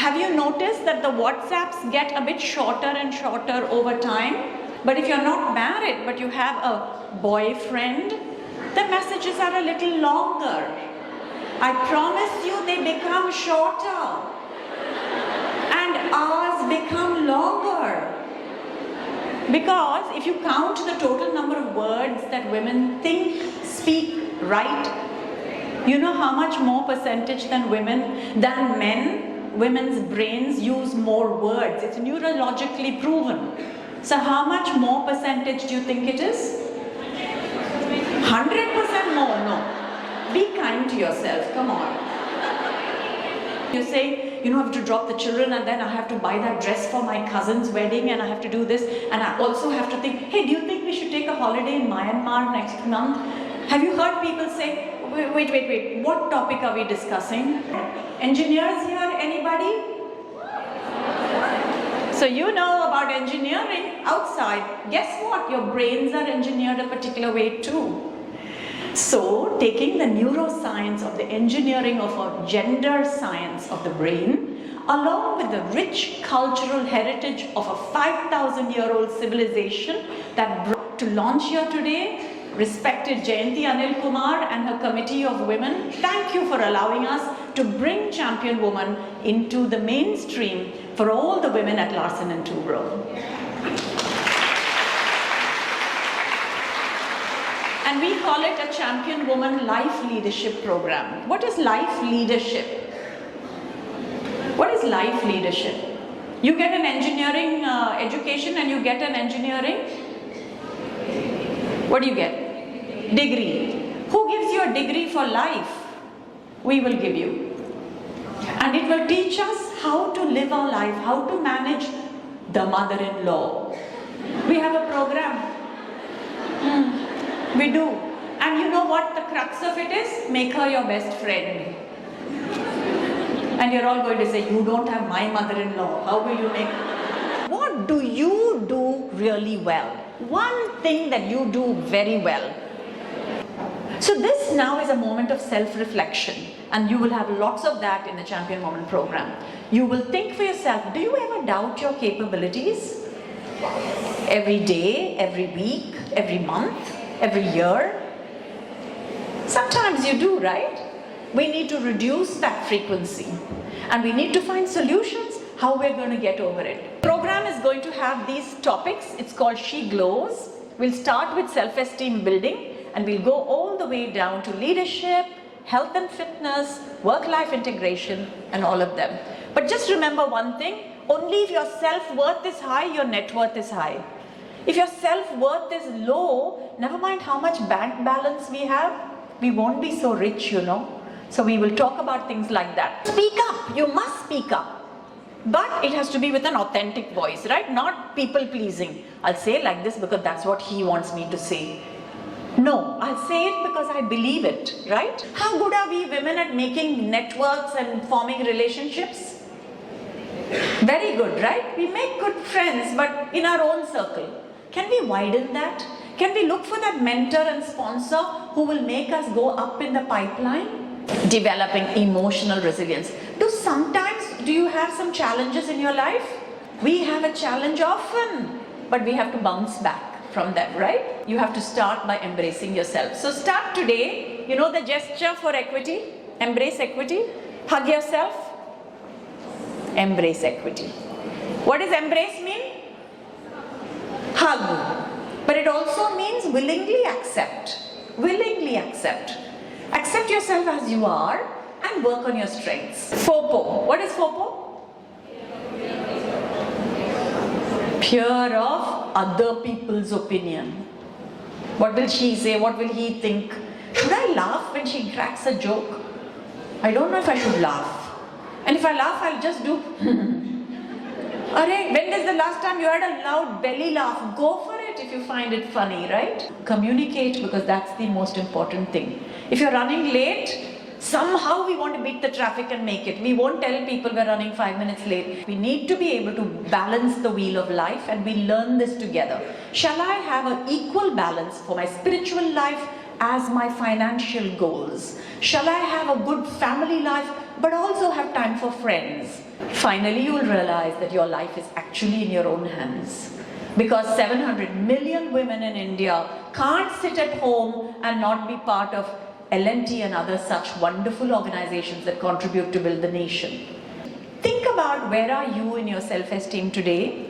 Have you noticed that the WhatsApps get a bit shorter and shorter over time? But if you're not married, but you have a boyfriend, the messages are a little longer. I promise you they become shorter. And ours become longer. Because if you count the total number of words that women think, speak, write, you know how much more percentage than men, women's brains use more words. It's neurologically proven. So how much more percentage do you think it is? 100% more, no. Be kind to yourself, come on. You say, you know, I have to drop the children and then I have to buy that dress for my cousin's wedding and I have to do this and I also have to think, hey, do you think we should take a holiday in Myanmar next month? Have you heard people say, wait, what topic are we discussing? Engineers here, anybody? So you know about engineering outside. Guess what? Your brains are engineered a particular way too. So, taking the neuroscience of the engineering of our gender science of the brain, along with the rich cultural heritage of a 5,000-year-old civilization that brought to launch here today, respected Jayanti Anil Kumar and her committee of women, thank you for allowing us to bring Champion Woman into the mainstream for all the women at Larsen & Toubro. And we call it a Champion Woman Life Leadership Program. What is life leadership? What is life leadership? You get an engineering education and you get an engineering, what do you get? Degree. Who gives you a degree for life? We will give you. And it will teach us how to live our life, how to manage the mother-in-law. We have a program. We do. And you know what the crux of it is? Make her your best friend. And you're all going to say, you don't have my mother-in-law. How will you make... What do you do really well? One thing that you do very well. So this now is a moment of self-reflection. And you will have lots of that in the Champion Woman program. You will think for yourself, do you ever doubt your capabilities? Every day, every week, every month, every year? Sometimes you do, right? We need to reduce that frequency. And we need to find solutions how we're going to get over it. The program is going to have these topics. It's called She Glows. We'll start with self-esteem building and we'll go all the way down to leadership, health and fitness, work-life integration, and all of them. But just remember one thing, only if your self-worth is high, your net worth is high. If your self-worth is low, never mind how much bank balance we have, we won't be so rich, you know. So we will talk about things like that. Speak up, you must speak up. But it has to be with an authentic voice, right? Not people-pleasing. I'll say like this because that's what he wants me to say. No, I'll say it because I believe it, right? How good are we women at making networks and forming relationships? Very good, right? We make good friends, but in our own circle. Can we widen that? Can we look for that mentor and sponsor who will make us go up in the pipeline? Developing emotional resilience. Do you have some challenges in your life? We have a challenge often, but we have to bounce back from them, right? You have to start by embracing yourself. So start today. You know the gesture for equity? Embrace equity. Hug yourself. Embrace equity. What does embrace mean? Hug. But it also means willingly accept. Willingly accept. Accept yourself as you are and work on your strengths. FOPO. What is FOPO? Fear of other people's opinion. What will she say? What will he think? Should I laugh when she cracks a joke? I don't know if I should laugh. And if I laugh, I'll just do Arey, when is the last time you had a loud belly laugh? Go for it if you find it funny, right? Communicate, because that's the most important thing. If you're running late, somehow we want to beat the traffic and make it. We won't tell people we're running 5 minutes late. We need to be able to balance the wheel of life, and we learn this together. Shall I have an equal balance for my spiritual life as my financial goals? Shall I have a good family life but also have time for friends? Finally, you will realize that your life is actually in your own hands. Because 700 million women in India can't sit at home and not be part of L&T and other such wonderful organizations that contribute to build the nation. Think about where are you in your self-esteem today,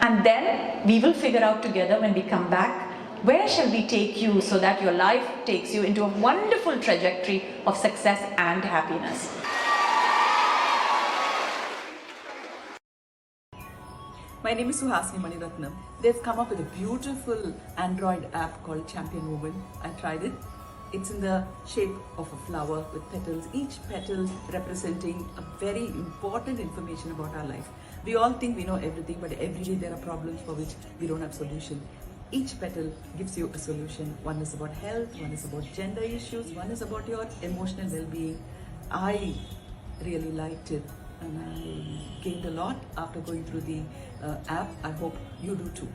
and then we will figure out together when we come back, where shall we take you so that your life takes you into a wonderful trajectory of success and happiness. My name is Ranjini Manian. They've come up with a beautiful Android app called Champion Woman. I tried it. It's in the shape of a flower with petals, each petal representing a very important information about our life. We all think we know everything, but every day there are problems for which we don't have solution. Each petal gives you a solution. One is about health, one is about gender issues, one is about your emotional well-being. I really liked it and I gained a lot after going through the app. I hope you do too.